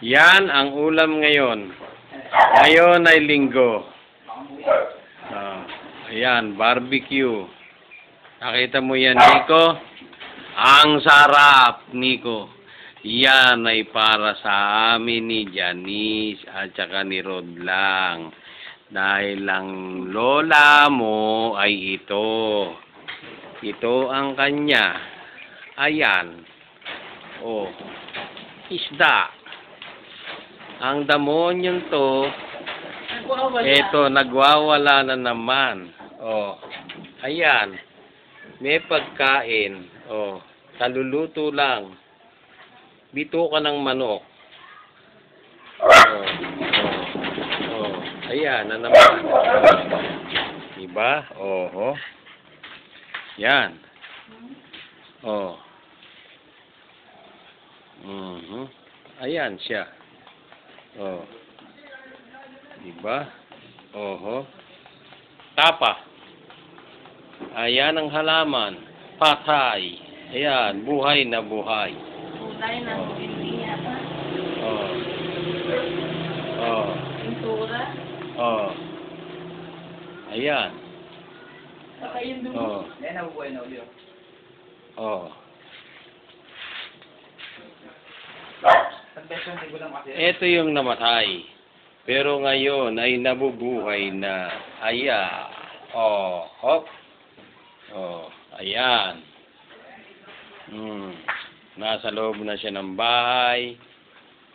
Yan ang ulam ngayon. Ngayon ay linggo. Ayan, barbecue. Nakita mo yan, Nico? Ang sarap, Nico. Yan ay para sa amin ni Janice at saka ni Rod lang. Dahil ang lola mo ay ito. Ito ang kanya. Ayan. Oh, isda. Ang damonyon to, eto, nagwawala na naman. Oh, ayan. May pagkain. Oh, kaluluto lang. Bito ka ng manok. Ayan, na naman. Diba? Oh. Yan. Oh. Ayan siya. Oh. Diba? Oho. Tapa. Ayan ang halaman. Patay. Ayan, buhay na buhay. Buhay na buhay yata. Pintura. Ayan. Saka yung dugo. Yan ang buhay na ulit. Ito yung namatay. Pero ngayon ay nabubuhay na. Ayan. Hop. Ayan. Nasa loob na siya ng bahay.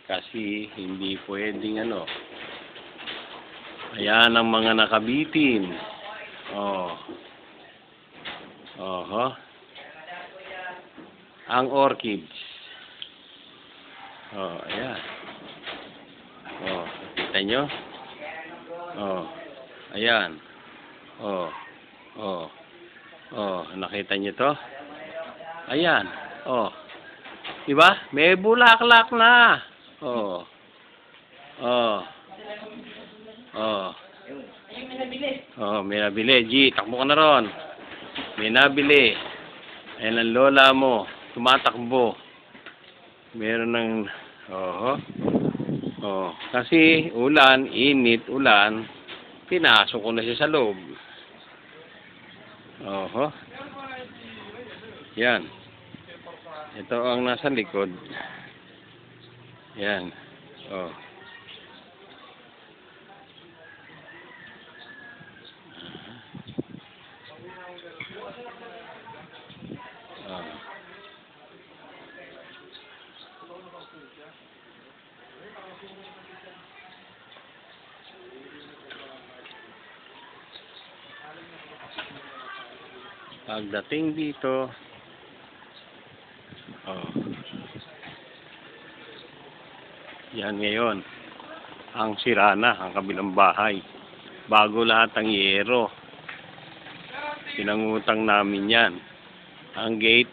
Kasi hindi pwedeng Ayan ang mga nakabitin. Ang orchids. Ayan. Kita nyo? Ayan. Nakita nyo to? Ayan. Diba? May bulaklak na. May nabili. G, takbo ka na ron. May nabili. Ayan ang lola mo. Tumatakbo. Meron ng kasi ulan, init, ulan, pinasok ko na siya sa loob. Yan. Ito ang nasa likod. Yan. Pagdating dito, yan ngayon, ang sira na, ang kabilang bahay. Bago lahat ang yero. Pinangutang namin yan. Ang gate,